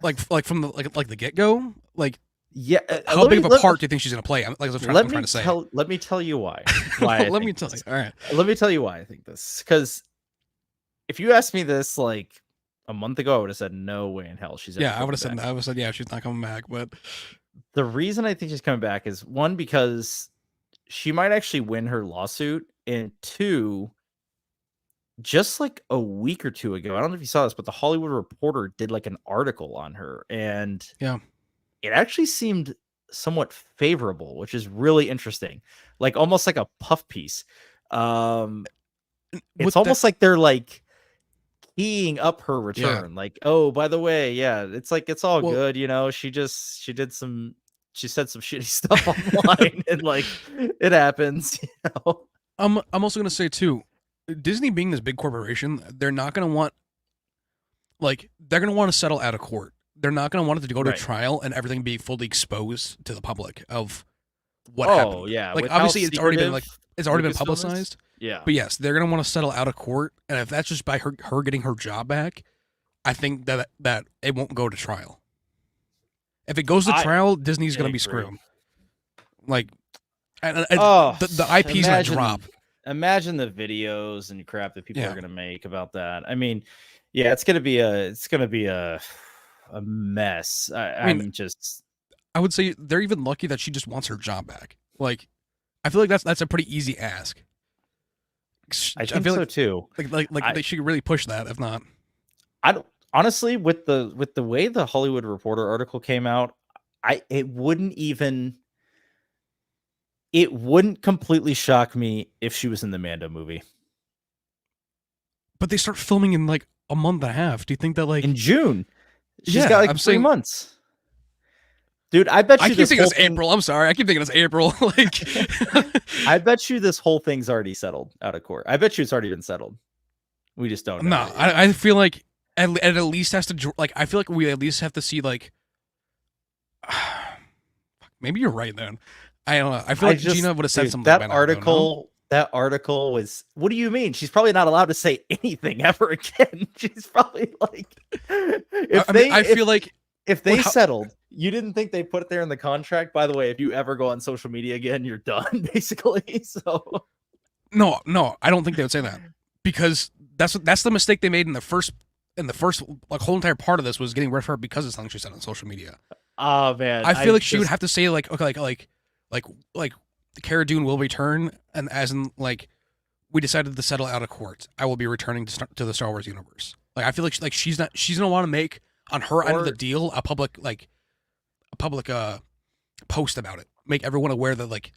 like from the the get go, like
Yeah,
how big of a part do you think she's gonna play? I'm
let
trying
me
to say.
tell you why. Why I
Let me
think
tell you.
this.
All right.
Let me tell you why I think this. Because if you asked me this like a month ago, I would have said no way in hell she's ever
Yeah, I would
coming
have said
back.
I would have said yeah, she's not coming back, but
The reason I think she's coming back is one, because she might actually win her lawsuit, and two, just like a week or two ago, I don't know if you saw this, but the Hollywood Reporter did like an article on her, and
yeah.
it actually seemed somewhat favorable, which is really interesting. Like almost like a puff piece. Um, it's
With that,
almost like they're like keying up her
yeah.
return. Like, oh, by the way, yeah, it's like it's all
Well,
good, she said some shitty stuff online and like it happens, you know.
I'm also gonna say too, Disney being this big corporation, they're not gonna want they're gonna want to settle out of court. They're not gonna want it to go to
Right.
trial and everything be fully exposed to the public of what
Oh,
happened.
yeah,
Like
with how
obviously
secretive
it's already been
Lucasfilm is.
publicized.
Yeah.
But yes, they're gonna want to settle out of court, and if that's just by her getting her job back, I think that it won't go to trial. If it goes to
I
trial, Disney's gonna be
agree.
screwed. Like,
Oh,
the IP's gonna drop.
imagine the videos and crap that people are
Yeah,
gonna make about that. I mean, yeah, it's gonna be a mess.
I mean,
I'm just
I would say they're even lucky that she just wants her job back. Like, I feel like that's a pretty easy ask.
I
I
think
feel
so too.
like they should really push that. If not,
I don't honestly with the way the Hollywood Reporter article came out, it wouldn't completely shock me if she was in the Mando movie
but they start filming in like a month and a half. Do you think that
in June. She's
yeah?
got like
I'm
3
saying
months. Dude, I bet
I
you
keep
this
thinking
whole
it's
thing,
April. I'm sorry. I keep thinking it's April. Like,
I bet you this whole thing's already settled out of court. I bet you it's already been settled. We just don't know.
no, I feel like it at least has to like. I feel like we at least have to see like. Maybe you're right then. I don't know. I feel like Gina would have said
dude,
something.
that
by now,
article. That article was. What do you mean? She's probably not allowed to say anything ever again. She's probably like,
I feel like
if they settled, you didn't think they put it there in the contract. By the way, if you ever go on social media again, you're done, basically. So
no, I don't think they would say that because that's the mistake they made in the first like whole entire part of this was getting rid of her because of something she said on social media.
oh man,
I feel like she would have to say like okay like Cara Dune will return, and as in like we decided to settle out of court. I will be returning to the Star Wars universe. Like I feel like she's gonna want to make on her end of the deal a public post about it. Make everyone aware that like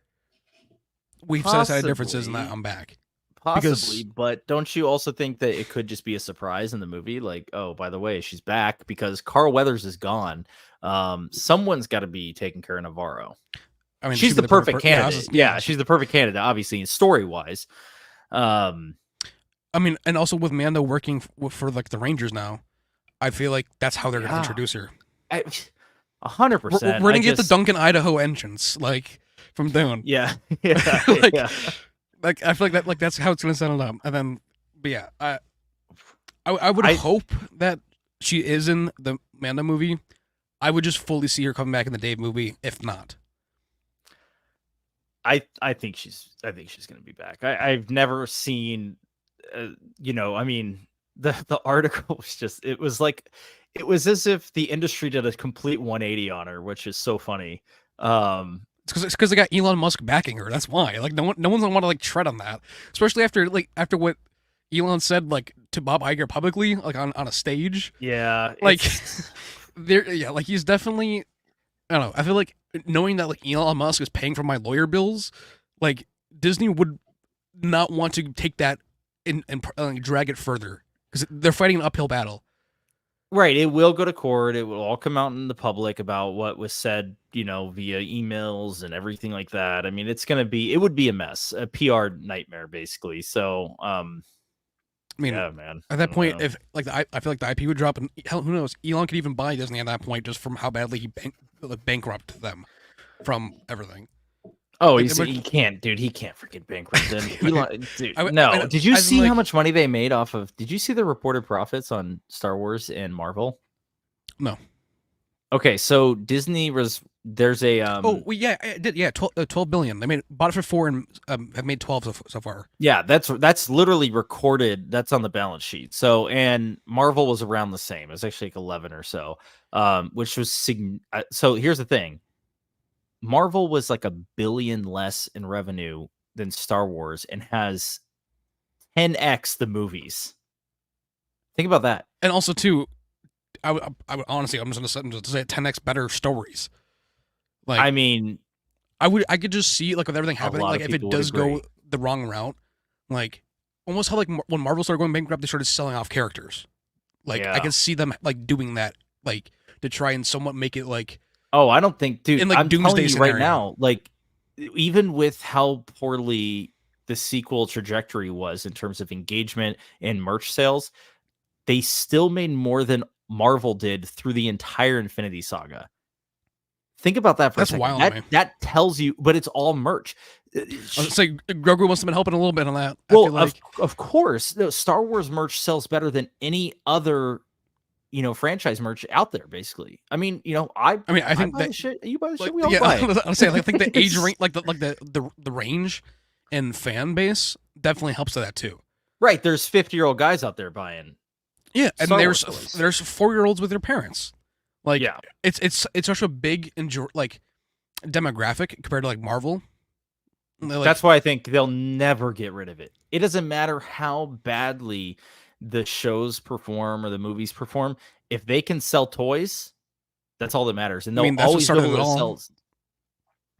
we've set aside differences and that I'm back.
Possibly, but don't you also think that it could just be a surprise in the movie? Like, oh, by the way, she's back because Carl Weathers is gone. Someone's got to be taking care of Navarro.
I mean,
she's the perfect candidate. Yeah, she's the perfect candidate, obviously, story wise.
I mean, and also with Mando working for like the Rangers now, I feel like that's how they're going to introduce her.
100%.
We're going to get the Duncan, Idaho entrance, like from Dune.
Yeah,
like,
yeah.
Like I feel like that's how it's going to settle down. And then, but yeah, I would hope that she is in the Mando movie. I would just fully see her coming back in the Dave movie. If not,
I think she's going to be back. I've never seen, I mean, the article was just, it was as if the industry did a complete 180 on her, which is so funny.
It's because they got Elon Musk backing her. That's why. Like no one's gonna want to like tread on that, especially after what Elon said like to Bob Iger publicly, like on a stage.
Yeah,
like like he's definitely. I don't know. I feel like knowing that like Elon Musk is paying for my lawyer bills, like Disney would not want to take that and drag it further because they're fighting an uphill battle.
Right, it will go to court. It will all come out in the public about what was said, via emails and everything like that. I mean, it would be a mess, a PR nightmare, basically. So,
I mean,
yeah, man.
at that point, if like I feel like the IP would drop, and hell, who knows? Elon could even buy Disney at that point, just from how badly he bankrupted them from everything.
Oh, he can't, dude. He can't freaking bankrupt them. Dude, no. Did you see how much money they made off of? Did you see the reported profits on Star Wars and Marvel?
No.
Okay, so Disney there's a
yeah, it did. Yeah, 12 billion. They bought it for 4 and have made 12 so far.
Yeah, that's literally recorded. That's on the balance sheet. So, and Marvel was around the same. It was actually like 11 or so, which was so here's the thing. Marvel was like $1 billion less in revenue than Star Wars and has 10x the movies. Think about that.
And also, too, I would honestly, I'm just going to say 10x better stories. Like,
I mean,
I could just see, like, with everything happening, like, if it does go the wrong route, like, almost how, like, when Marvel started going bankrupt, they started selling off characters. Like, I could see them, like, doing that, like, to try and somewhat make it, like,
oh, I don't think, dude,
in, like,
I'm
Doomsday
telling you
scenario
right now, like, even with how poorly the sequel trajectory was in terms of engagement and merch sales, they still made more than Marvel did through the entire Infinity Saga. Think about that for a second.
Wild,
that tells you, but it's all merch.
It's like Grogu must have been helping a little bit on that.
Well, of course, Star Wars merch sells better than any other, franchise merch out there. Basically, I mean, I think that shit. You buy the shit. We all buy it.
I'm saying, I think the age range, like the range and fan base definitely helps to that too.
Right, there's 50-year-old guys out there buying.
Yeah, and there's 4-year-olds with their parents. Like, yeah, it's such a big demographic compared to like Marvel.
That's why I think they'll never get rid of it. It doesn't matter how badly the shows perform or the movies perform. If they can sell toys, that's all that matters. And they'll always be able to sell.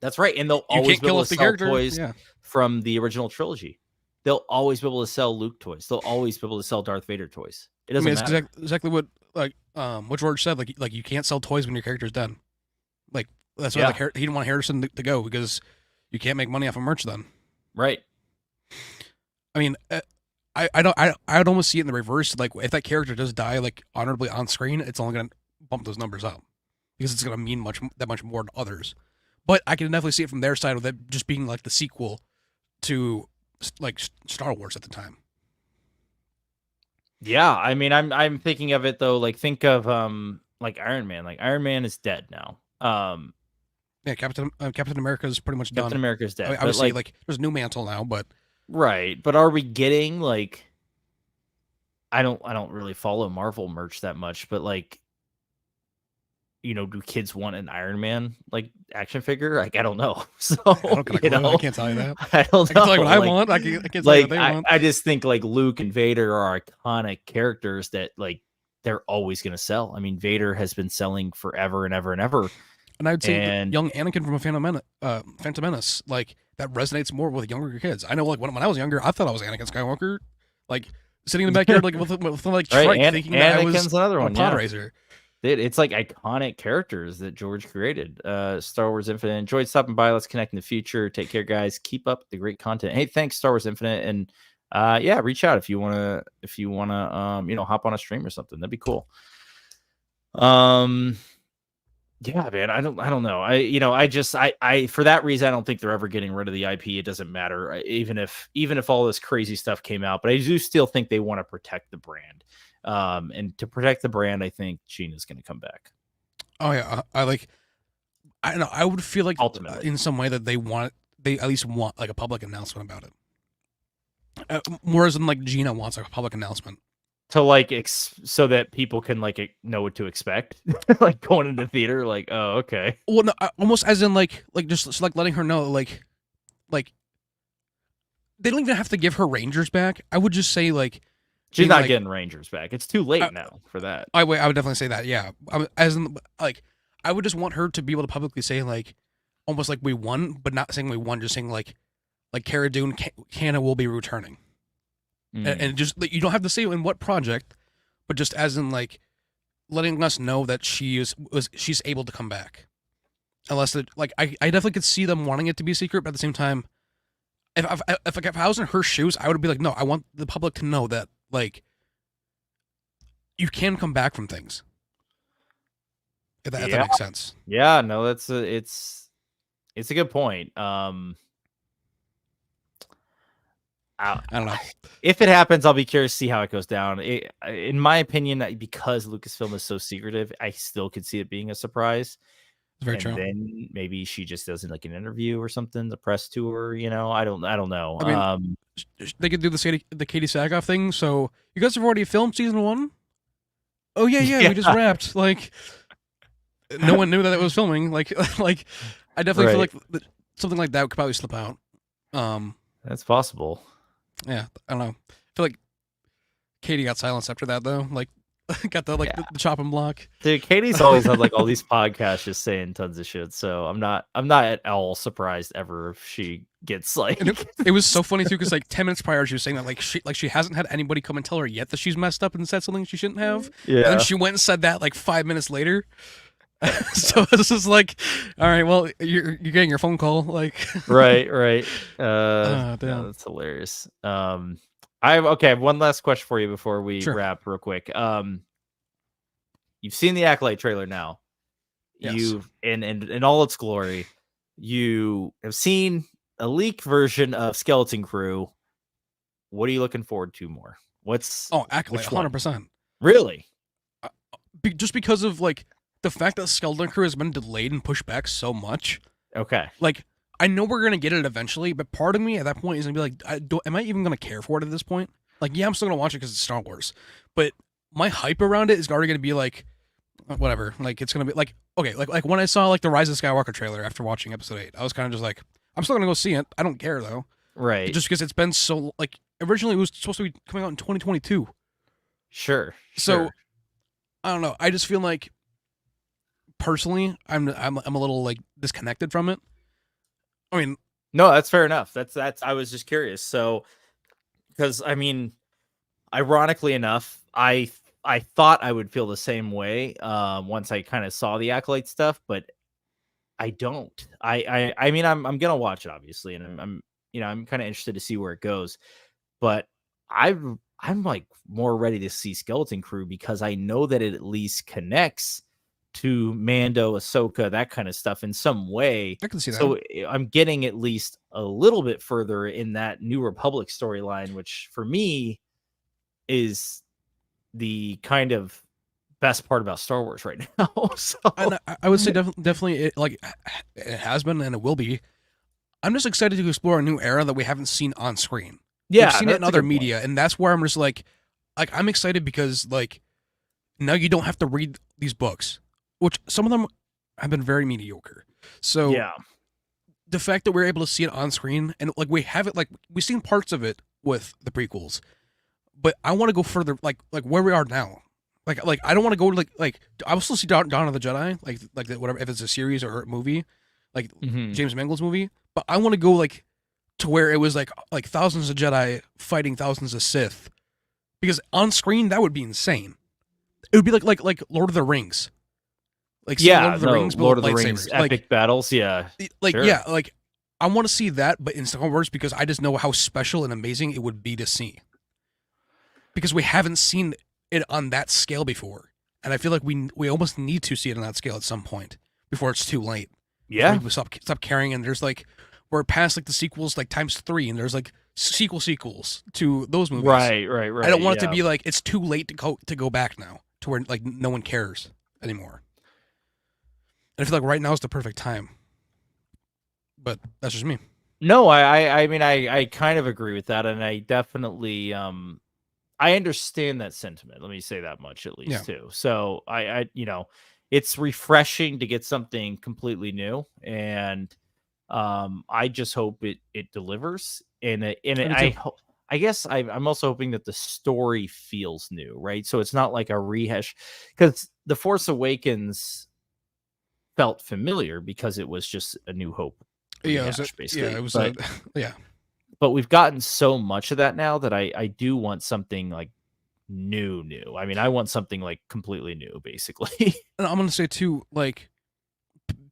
That's right, and they'll always be able to sell toys from the original trilogy. They'll always be able to sell Luke toys. They'll always be able to sell Darth Vader toys. It doesn't matter.
It's exactly what what George said. Like you can't sell toys when your character's done. Like that's why he didn't want Harrison to go, because you can't make money off of merch then.
Right.
I mean, I'd almost see it in the reverse. Like if that character does die like honorably on screen, it's only gonna bump those numbers up because it's gonna mean that much more to others. But I can definitely see it from their side with it just being like the sequel to like Star Wars at the time.
Yeah, I mean, I'm thinking of it though. Like, think of like Iron Man. Like Iron Man is dead now.
Yeah, Captain America is pretty much done.
Captain America is dead.
I would say like there's New Mantle now, but
right. But are we getting like? I don't really follow Marvel merch that much, but like, do kids want an Iron Man like action figure? Like, I don't know. So
I can't tell you that.
I don't know.
I can tell you what I want. I can't tell you what they want.
I just think like Luke and Vader are iconic characters that like they're always gonna sell. I mean, Vader has been selling forever and ever and ever.
And I'd say young Anakin from a Phantom Menace, like that resonates more with younger kids. I know, like when I was younger, I thought I was Anakin Skywalker, like sitting in the backyard, like with like Shrek, thinking that I was
another one,
a pod racer.
It's like iconic characters that George created. Star Wars Infinite. Enjoyed stopping by. Let's connect in the future. Take care, guys. Keep up the great content. Hey, thanks, Star Wars Infinite, and reach out if you wanna hop on a stream or something. That'd be cool. Yeah, man. I don't know. I for that reason, I don't think they're ever getting rid of the IP. It doesn't matter, even if all this crazy stuff came out. But I do still think they want to protect the brand. And to protect the brand, I think Gina's going to come back.
Oh yeah, I don't know. I would feel like
ultimately
in some way that they at least want like a public announcement about it. Whereas in like Gina wants like a public announcement
to like so that people can like know what to expect, like going into the theater, like, oh, okay.
Well, no, almost as in like just like letting her know like they don't even have to give her Rangers back. I would just say like
she's not getting Rangers back. It's too late now for that.
I would definitely say that. Yeah, as in like I would just want her to be able to publicly say like almost like we won, but not saying we won, just saying like like Cara Dune, Canna will be returning, and just like, you don't have to say in what project, but just as in like letting us know that she's able to come back. Unless like I definitely could see them wanting it to be secret, but at the same time, if I was in her shoes, I would be like, no, I want the public to know that like you can come back from things. If that makes sense.
Yeah, no, it's a good point.
I don't know.
If it happens, I'll be curious to see how it goes down. In my opinion, because Lucasfilm is so secretive, I still could see it being a surprise.
Very true.
Then maybe she just does like an interview or something, the press tour. I don't know.
I mean, they could do the Katie Sackhoff thing. So you guys have already filmed season 1. Oh yeah, we just wrapped. Like, no one knew that it was filming. Like I definitely feel like something like that could probably slip out.
That's possible.
Yeah, I don't know. I feel like Katie got silenced after that though. Like, got the the chopping block.
Dude, Katie's always had like all these podcasts just saying tons of shit. So I'm not at all surprised ever if she gets like.
And it was so funny too because like 10 minutes prior she was saying that she hasn't had anybody come and tell her yet that she's messed up and said something she shouldn't have. Yeah. And then she went and said that like 5 minutes later. So this is like, all right, well, you're getting your phone call, like.
right. No, that's hilarious. I have one last question for you before we wrap real quick. You've seen the Acolyte trailer now. Yes. You've in all its glory. You have seen a leak version of Skeleton Crew. What are you looking forward to more?
Acolyte, 100%.
Really?
Just because of like the fact that Skeleton Crew has been delayed and pushed back so much.
Okay.
Like, I know we're gonna get it eventually, but part of me at that point is gonna be like, am I even gonna care for it at this point? Like, yeah, I'm still gonna watch it because it's Star Wars, but my hype around it is already gonna be like, whatever. Like, it's gonna be like, okay, like when I saw like the Rise of Skywalker trailer after watching Episode 8, I was kind of just like, I'm still gonna go see it. I don't care though.
Right.
Just because it's been so like originally it was supposed to be coming out in 2022.
Sure.
So I don't know. I just feel like personally, I'm a little like disconnected from it. I mean,
no, that's fair enough. That's I was just curious. So, because I mean, ironically enough, I thought I would feel the same way once I kind of saw the Acolyte stuff, but I don't. I mean, I'm gonna watch it obviously, and I'm kind of interested to see where it goes, but I'm like more ready to see Skeleton Crew because I know that it at least connects to Mando, Ahsoka, that kind of stuff in some way.
I can see that.
So I'm getting at least a little bit further in that New Republic storyline, which for me is the kind of best part about Star Wars right now. So
and I would say definitely it has been and it will be. I'm just excited to explore a new era that we haven't seen on screen.
Yeah,
we've seen it in other media, and that's where I'm just like I'm excited because like now you don't have to read these books, which some of them have been very mediocre. So
yeah,
the fact that we're able to see it on screen and like we have it, like we've seen parts of it with the prequels, but I want to go further, like where we are now. Like I don't want to go to like I will still see Dawn of the Jedi, like whatever, if it's a series or a movie, like James Mangold's movie, but I want to go like to where it was like thousands of Jedi fighting thousands of Sith, because on screen that would be insane. It would be like Lord of the Rings. Like
Lord of the Rings epic battles, yeah.
Like yeah, like I want to see that, but in Star Wars, because I just know how special and amazing it would be to see. Because we haven't seen it on that scale before, and I feel like we almost need to see it on that scale at some point before it's too late.
Yeah,
we stop caring, and there's like we're past like the sequels like times 3, and there's like sequels to those movies.
Right.
I don't want it to be like it's too late to go back now to where like no one cares anymore. And I feel like right now is the perfect time. But that's just me.
No, I mean I kind of agree with that, and I definitely I understand that sentiment. Let me say that much at least too. So I it's refreshing to get something completely new, and I just hope it delivers. I guess I'm also hoping that the story feels new, right? So it's not like a rehash, because The Force Awakens felt familiar because it was just a New Hope rehash, basically.
Yeah, it was.
but we've gotten so much of that now that I do want something like new. I mean, I want something like completely new, basically.
And I'm gonna say too, like,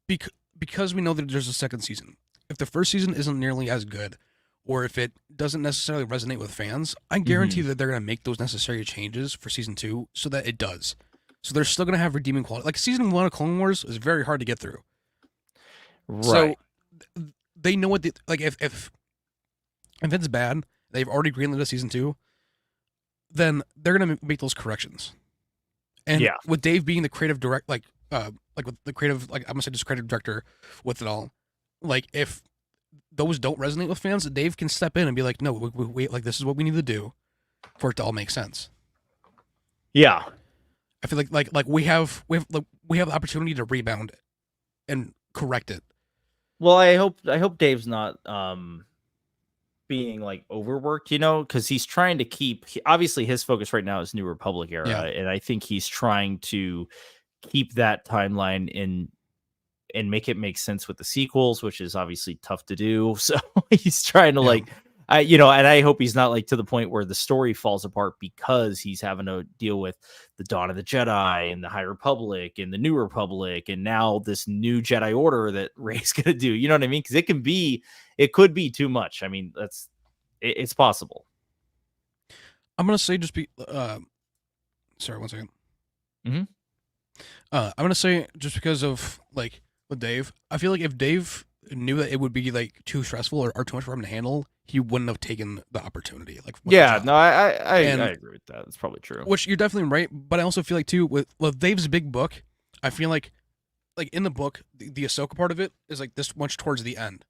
because we know that there's a second season. If the first season isn't nearly as good, or if it doesn't necessarily resonate with fans, I guarantee that they're gonna make those necessary changes for season 2 so that it does. So they're still gonna have redeeming quality. Like season 1 of Clone Wars is very hard to get through.
Right.
So they know what like if it's bad, they've already greenlit a season 2, then they're gonna make those corrections. And with Dave being the creative like with the creative, like I'm gonna say just creative director with it all, like if those don't resonate with fans, Dave can step in and be like, no, we like this is what we need to do for it to all make sense.
Yeah,
I feel like we have the opportunity to rebound it and correct it.
Well, I hope Dave's not being like overworked, because he's trying to keep. Obviously, his focus right now is New Republic era, and I think he's trying to keep that timeline in and make it make sense with the sequels, which is obviously tough to do. So he's trying to and I hope he's not like to the point where the story falls apart because he's having to deal with the Dawn of the Jedi and the High Republic and the New Republic and now this new Jedi Order that Rey's gonna do. You know what I mean? Because it could be too much. I mean, it's possible.
I'm gonna say sorry, 1 second.
Mm-hmm.
I'm gonna say just because of like with Dave, I feel like if Dave knew that it would be like too stressful or too much for him to handle, he wouldn't have taken the opportunity. Like,
I agree with that. That's probably true.
Which you're definitely right, but I also feel like too with Dave's big book, I feel like in the book, the Ahsoka part of it is like this much towards the end.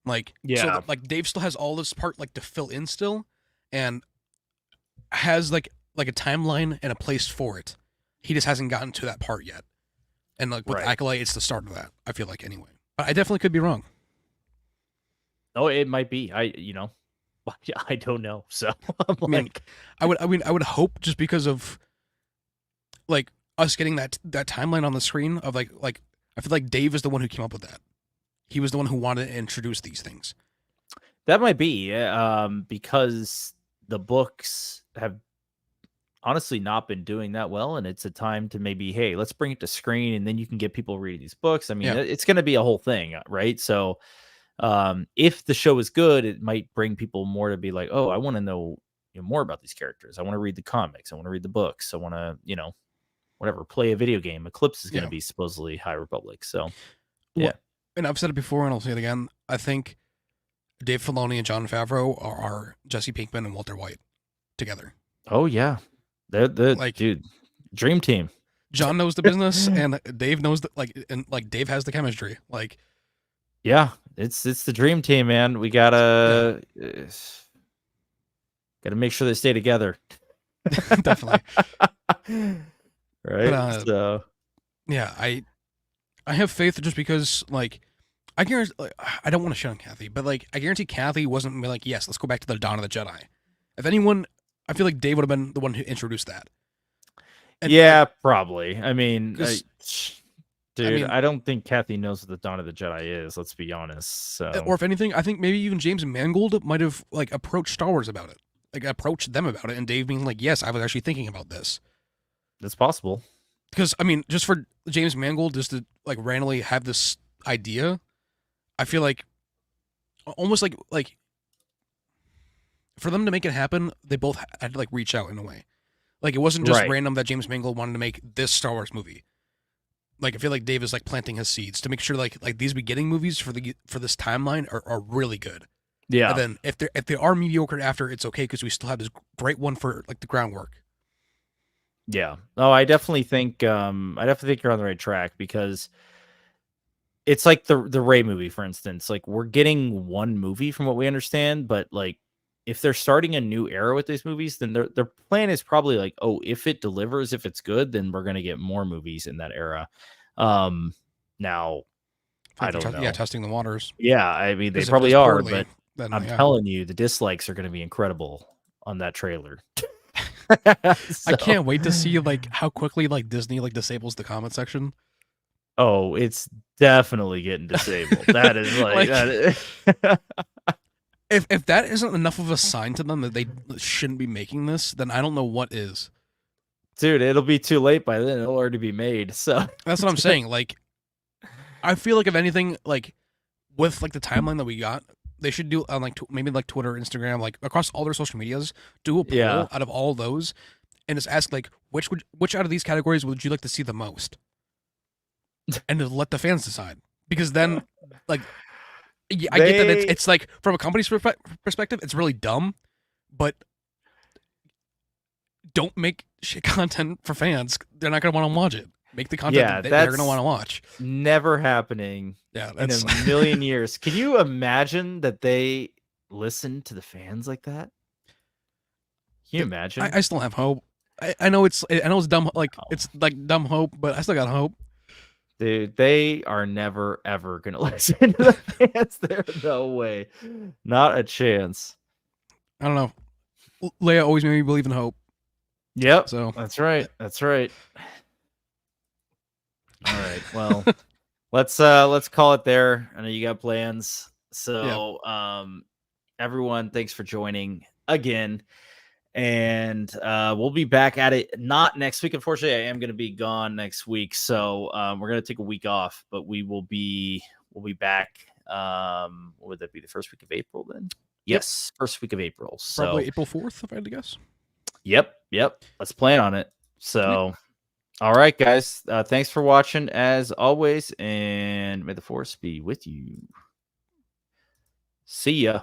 Like, so like Dave still has all this part like to fill in still, and has like a timeline and a place for it. He just hasn't gotten to that part yet. And like with Acolyte, it's the start of that, I feel like, anyway. But I definitely could be wrong.
Oh, it might be. I don't know. So
I would hope, just because of like us getting that timeline on the screen of like I feel like Dave is the one who came up with that. He was the one who wanted to introduce these things.
That might be because the books have honestly not been doing that well, and it's a time to maybe, hey, let's bring it to screen, and then you can get people reading these books. I mean, it's going to be a whole thing, right? So if the show is good, it might bring people more to be like, oh, I want to know more about these characters. I want to read the comics. I want to read the books. I want to, whatever, play a video game. Eclipse is going to be supposedly High Republic. So, yeah.
And I've said it before, and I'll say it again. I think Dave Filoni and Jon Favreau are Jesse Pinkman and Walter White together.
Oh, yeah. They're like, dude, dream team.
John knows the business, and Dave knows and Dave has the chemistry. Like,
yeah, it's the dream team, man. We gotta make sure they stay together.
Definitely.
Right.
But,
so
yeah, I have faith just because I guarantee, I don't want to shit on Kathy, but I guarantee Kathy wasn't like, yes, let's go back to the Dawn of the Jedi. If anyone, I feel like Dave would have been the one who introduced that.
And, probably. I mean, dude, I don't think Kathy knows what the Dawn of the Jedi is. Let's be honest. So,
or if anything, I think maybe even James Mangold might have approached Star Wars about it, approached them about it, and Dave being like, yes, I was actually thinking about this.
That's possible.
Because I mean, just for James Mangold just to randomly have this idea, I feel like almost like for them to make it happen, they both had to reach out in a way. It wasn't just random that James Mangold wanted to make this Star Wars movie. I feel like Dave is planting his seeds to make sure these beginning movies for this timeline are really good.
Yeah.
And then if they are mediocre after, it's okay because we still have this great one for the groundwork.
Yeah. Oh, I definitely think you're on the right track, because it's like the Rey movie, for instance. We're getting one movie from what we understand, but if they're starting a new era with these movies, then their plan is probably oh, if it delivers, if it's good, then we're gonna get more movies in that era. Now I don't know.
Yeah, testing the waters.
Yeah, I mean they probably are, but I'm telling you, the dislikes are gonna be incredible on that trailer.
I can't wait to see how quickly Disney disables the comment section.
Oh, it's definitely getting disabled. That is that is...
If that isn't enough of a sign to them that they shouldn't be making this, then I don't know what is.
Dude, it'll be too late by then. It'll already be made. So
That's what I'm saying. Like, I feel like if anything, like with like the timeline that we got, they should do on like maybe like Twitter, Instagram, like across all their social medias, do a poll out of all those, and just ask like which out of these categories would you like to see the most, and to let the fans decide. Because then, like, I get that it's like from a company's perspective, it's really dumb, but don't make shit content for fans. They're not gonna want to watch it. Make the content that they're gonna want to watch.
Never happening.
Yeah,
in a million years. Can you imagine that they listen to the fans like that? Can you imagine?
I still have hope. I know it's dumb. Like it's like dumb hope, but I still got hope.
Dude, they are never ever gonna listen to the fans. There's no way, not a chance.
I don't know. Leia always made me believe in hope.
Yep. So that's right. That's right. All right. Well, let's call it there. I know you got plans. So, everyone, thanks for joining again. And we'll be back at it not next week. Unfortunately, I am going to be gone next week, so we're going to take a week off. But we'll be back. Would that be the first week of April then? Yes, first week of April. So
probably April 4th, if I had to guess.
Yep. Let's plan on it. So, all right, guys. Thanks for watching as always, and may the force be with you. See ya.